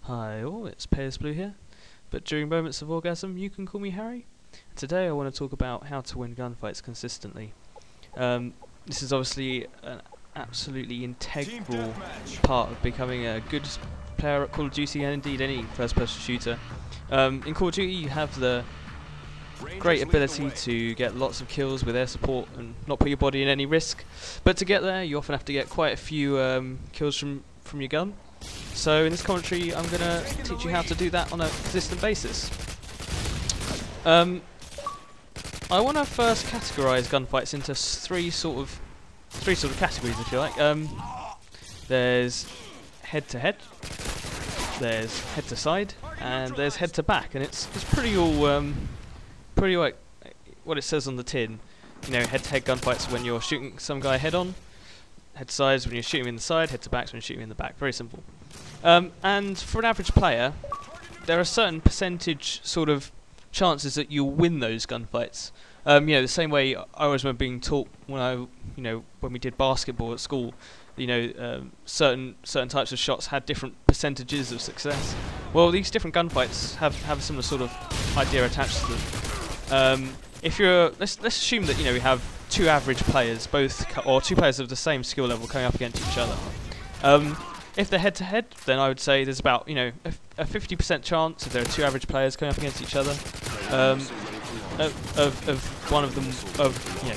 Hi all, it's Palest here, but during moments of orgasm you can call me Harry. Today I want to talk about how to win gunfights consistently. This is obviously an absolutely integral part of becoming a good player at Call of Duty and indeed any first person shooter. In Call of Duty you have the great ability to get lots of kills with air support and not put your body in any risk, but to get there you often have to get quite a few kills from your gun. So in this commentary I'm going to teach you how to do that on a consistent basis. I want to first categorise gunfights into three sort of categories, if you like. There's head to head, there's head to side, and there's head to back, and it's pretty like what it says on the tin. You know, head to head gunfights when you're shooting some guy head on. Head to sides when you're shooting in the side, head to backs when you're shooting in the back. Very simple. And for an average player, there are certain percentage sort of chances that you'll win those gunfights. You know, the same way I always remember being taught when when we did basketball at school. You know, certain types of shots had different percentages of success. Well, these different gunfights have a similar sort of idea attached to them. If you're, let's assume that we have two average players, or two players of the same skill level coming up against each other. If they're head to head, then I would say there's about a 50% chance if there are two average players coming up against each other of one of them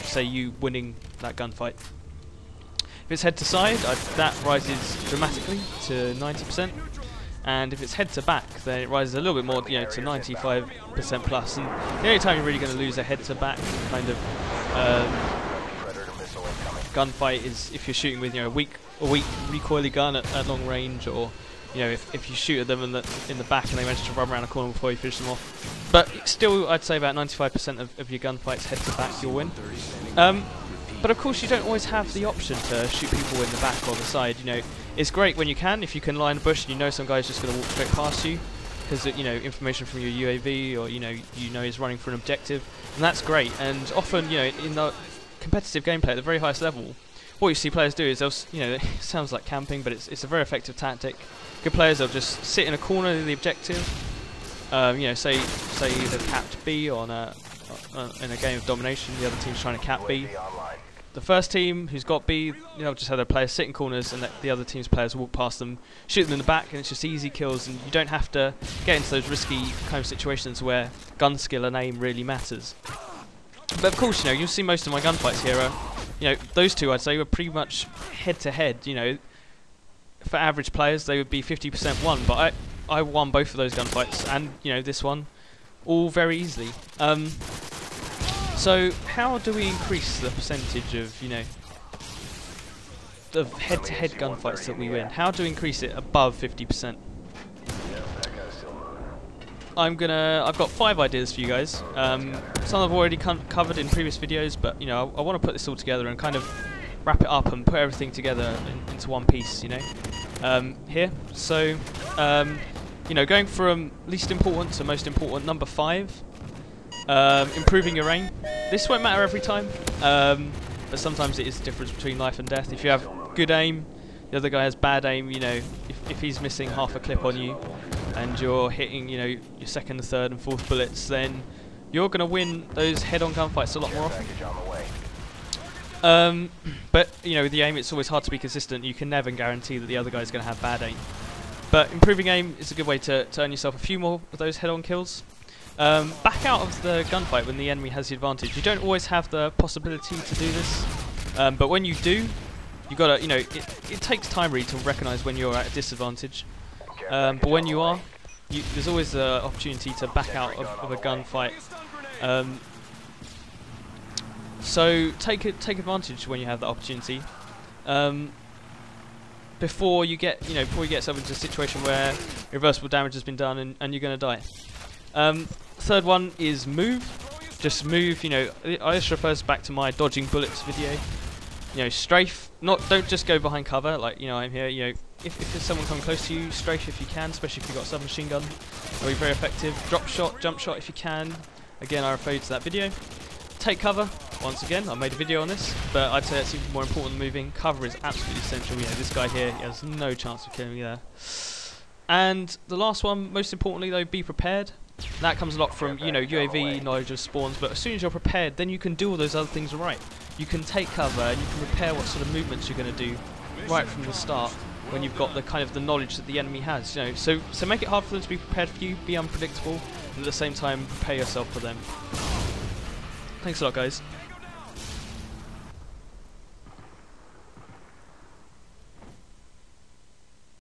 say you winning that gunfight. If it's head to side, that rises dramatically to 90%. And if it's head to back, then it rises a little bit more, to 95% plus. And the only time you're really going to lose a head to back kind of gunfight is if you're shooting with a weak recoily gun at long range, or if you shoot at them in the back and they manage to run around a corner before you finish them off. But still, I'd say about 95% of your gunfights head to back you'll win. But of course, you don't always have the option to shoot people in the back or the side. It's great when you can, if you can line a bush and some guy's just going to walk straight past you because information from your UAV or he's running for an objective, and that's great. And often in the competitive gameplay at the very highest level, what you see players do is it sounds like camping, but it's a very effective tactic. Good players, they'll just sit in a corner of the objective. Say they've capped B in a game of domination, the other team's trying to cap B. The first team who's got B, just have their players sit in corners and let the other team's players walk past them, shoot them in the back, and it's just easy kills, and you don't have to get into those risky kind of situations where gun skill and aim really matters. But of course, you'll see most of my gunfights here are, those two I'd say were pretty much head to head. For average players they would be 50% won, but I won both of those gunfights, and this one, all very easily. So how do we increase the percentage of head-to-head gunfights that we win? How do we increase it above 50%? I've got 5 ideas for you guys. Some I've already covered in previous videos, but I want to put this all together and kind of wrap it up and put everything together into one piece. Here. So going from least important to most important, number 5. Improving your aim. This won't matter every time, but sometimes it is the difference between life and death. If you have good aim, the other guy has bad aim, if he's missing half a clip on you and you're hitting your second, third and fourth bullets, then you're going to win those head-on gunfights a lot more often. But with the aim it's always hard to be consistent. You can never guarantee that the other guy's going to have bad aim. But improving aim is a good way to earn yourself a few more of those head-on kills. Back out of the gunfight when the enemy has the advantage. You don't always have the possibility to do this, but when you do, you've got to, it takes time really to recognise when you're at a disadvantage. But when you are, there's always the opportunity to back out of a gunfight. So take advantage when you have that opportunity. Before you get yourself into a situation where irreversible damage has been done and you're going to die. Third one is move. Just move. This refers back to my dodging bullets video. Strafe. Don't just go behind cover like I'm here. If there's someone coming close to you, strafe if you can, especially if you've got a submachine gun. That'll be very effective. Drop shot, jump shot if you can. Again, I refer you to that video. Take cover. Once again, I made a video on this, but I'd say that's even more important than moving. Cover is absolutely essential. This guy here, he has no chance of killing me there. And the last one, most importantly though, be prepared. That comes a lot from, you know, UAV knowledge of spawns, but as soon as you're prepared, then you can do all those other things right. You can take cover and you can prepare what sort of movements you're going to do right from the start when you've got the kind of the knowledge that the enemy has, you know. So make it hard for them to be prepared for you, be unpredictable, and at the same time prepare yourself for them. Thanks a lot, guys.